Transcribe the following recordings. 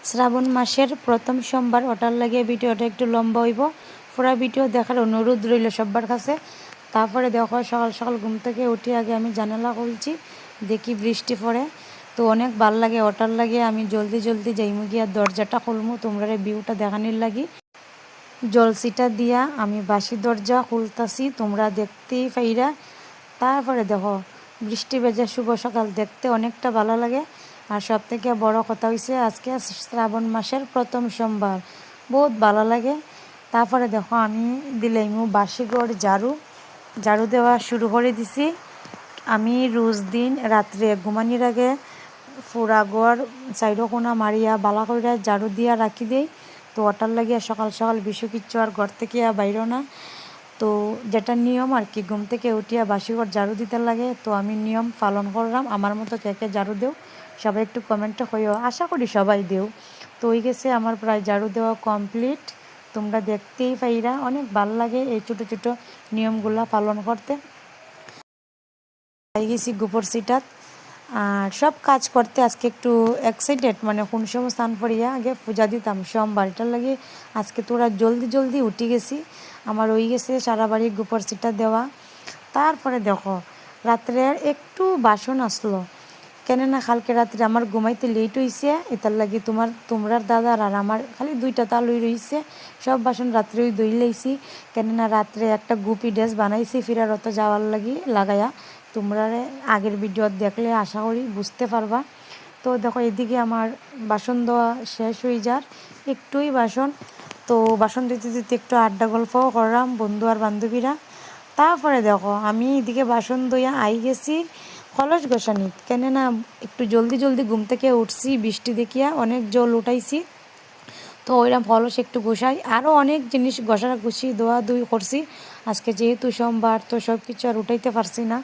শ্রাবণ মাসের প্রথম সোমবার ওটার লাগিয়ে ভিডিওটা একটু লম্বা হইব। পুরা ভিডিও দেখার অনুরোধ রইল সবার কাছে। তারপরে দেখো সকাল সকাল ঘুম থেকে উঠে আগে আমি জানালা খুলছি, দেখি বৃষ্টি পড়ে। তো অনেক ভাল লাগে, ওটার লাগিয়ে আমি জলদি জলদি যাইমু গিয়া দরজাটা খুলমু তোমরা ভিউটা দেখানির লাগি। জলসিটা দিয়া আমি বাসি দরজা খুলতাছি, তোমরা দেখতেই পাইরা। তারপরে দেখো বৃষ্টি ভেজা শুভ সকাল দেখতে অনেকটা ভালো লাগে। আর সব থেকে বড় কথা হয়েছে আজকে শ্রাবণ মাসের প্রথম সোমবার, বহুত ভালো লাগে। তারপরে দেখো আমি দিলাইমু বাসিঘর ঝাড়ু দেওয়া শুরু করে দিছি। আমি রোজ দিন রাত্রে ঘুমানির আগে পুরা ঘর চাইরো কোনা মারিয়া বালা কইরা ঝাড়ু দিয়া রাখি দেই। তো ওটার লাগিয়া সকাল সকাল বিশু কিচ্ছু আর ঘর থেকে বাইরো না। তো যেটা নিয়ম আর কি, ঘুম থেকে উঠিয়া বাসিঘর ঝাড়ু দিতে লাগে। তো আমি নিয়ম পালন করলাম। আমার মতো কে কে ঝাড়ু দেও সবাই একটু কমেন্টে কইও, আশা করি সবাই দেও। তো ওই গেছে আমার প্রায় ঝাড়ু দেওয়া কমপ্লিট। তোমরা দেখতেই পাইরা, অনেক ভালো লাগে এই ছোটো ছোটো নিয়মগুলা পালন করতে। পাই গেছি গোবর সিটাত। আর সব কাজ করতে আজকে একটু এক্সাইটেড, মানে কোন সময় স্নান করিয়া আগে পূজা দিতাম সোমবার, এটার লাগে আজকে তোরা জলদি জলদি উঠে গেছি। আমার ওই গেছে সারা বাড়ি গোবর সিটা দেওয়া। তারপরে দেখো রাত্রে একটু বাসন আসলো, কেননা কালকে রাত্রে আমার ঘুমাইতে লেট হয়েছে, এটার লাগে তোমরার দাদার আর আমার খালি দুইটা তালুই রয়েছে। সব বাসন রাত্রে ওই দই লাইছি, কেননা রাত্রে একটা গুপি ড্রেস বানাইছি ফিরার অত যাওয়ার লাগি লাগাইয়া। তোমরা আগের ভিডিও দেখলে আশা করি বুঝতে পারবা। তো দেখো এদিকে আমার বাসন দেওয়া শেষ হয়ে যার, একটুই বাসন। তো বাসন দিতে দিতে একটু আড্ডা গল্পও করলাম বন্ধু আর বান্ধবীরা। তারপরে দেখো আমি এদিকে বাসন ধুইয়া আই গেছি কলস গোসানি, কেননা একটু জলদি জলদি ঘুম থেকে উঠছি, বৃষ্টি দেখিয়া অনেক জল উঠাইছি। তো ওইরকম কলস একটু গোসাই, আরও অনেক জিনিস ঘষা ঘুষি ধোয়া ধুই করছি। আজকে যেহেতু সোমবার তো সব কিছু আর উঠাইতে পারছি না,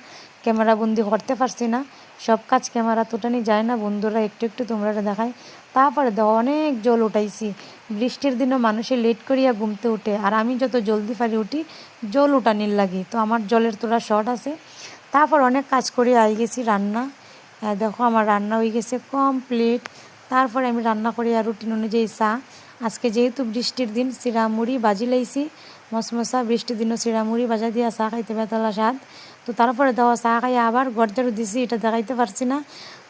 ক্যামেরা বন্দি করতে পারছি না। সব কাজ ক্যামেরা তোটানি যায় না, বন্ধুরা একটু একটু তোমরা দেখাই। তারপরে দেখো অনেক জল উঠাইছি। বৃষ্টির দিনও মানুষে লেট করিয়া ঘুমতে উঠে, আর আমি যত জলদি পারি উঠি জল উঠানির লাগি। তো আমার জলের তোরা শর্ট আছে। তারপর অনেক কাজ করে আই গেছি রান্না। দেখো আমার রান্না হয়ে গেছে কমপ্লিট। তারপরে আমি রান্না করি আর রুটিন অনুযায়ী চা। আজকে যেহেতু বৃষ্টির দিন চিড়া মুড়ি বাজি লাইছি মশমশা, বৃষ্টির দিনও চিড়া মুড়ি বাজা দিয়া চা খাইতে বেতালা স্বাদ। তো তারপরে দেওয়া চা খাই আবার গড় ঝাড়ু দিছি, এটা দেখাইতে পারছি না।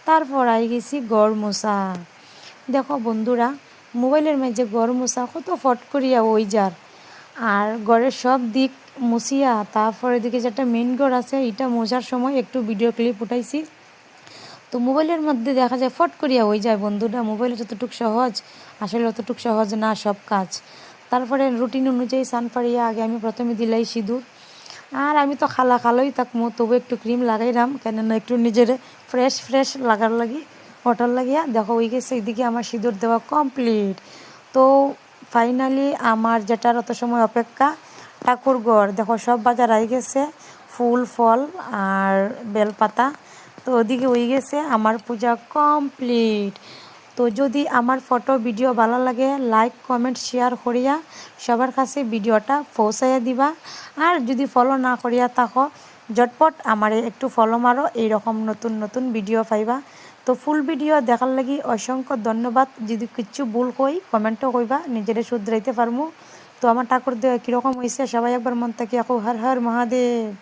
তারপর আই গেছি গড় মোছা। দেখো বন্ধুরা মোবাইলের মাঝে গড় মোছা কত ফট করিয়া ওই যার, আর গড়ের সব দিক মুছিয়া তারপরে দিকে যেটা মেন গড় আছে এটা মোছার সময় একটু ভিডিও ক্লিপ উঠাইছি। তো মোবাইলের মধ্যে দেখা যায় ফট করিয়া হয়ে যায় বন্ধুরা, মোবাইলে যতটুকু সহজ আসলে অতটুকু সহজ না সব কাজ। তারপরে রুটিন অনুযায়ী স্নান পাড়িয়া আগে আমি প্রথমে দিলাই সিঁদুর। আর আমি তো খালোই থাকবো, তবু একটু ক্রিম লাগাইলাম, কেননা একটু নিজের ফ্রেশ ফ্রেশ লাগার লাগি ওটার লাগিয়া। দেখো ওই গেছে এইদিকে আমার সিঁদুর দেওয়া কমপ্লিট। তো ফাইনালি আমার যেটার অত সময় অপেক্ষা ঠাকুরঘর, দেখো সব বাজার আই গেছে, ফুল ফল আর বেলপাতা। তো ওদিকে হয়ে গেছে আমার পূজা কমপ্লিট। তো যদি আমার ফটো ভিডিও ভালো লাগে লাইক কমেন্ট শেয়ার করিয়া সবার কাছে ভিডিওটা পৌঁছাইয়া দিবা। আর যদি ফলো না করিয়া থাকো ঝটপট আমার একটু ফলো মারো, এইরকম নতুন নতুন ভিডিও পাইবা। তো ফুল ভিডিও দেখার লাগি অসংখ্য ধন্যবাদ। যদি কিচ্ছু ভুল কই কমেন্টও কইবা, নিজেরে শুধরাইতে পারমু। তো আমার ঠাকুর দেওয়া কীরকম হয়েছে সবাই একবার মন থেকে হর হর মহাদেব।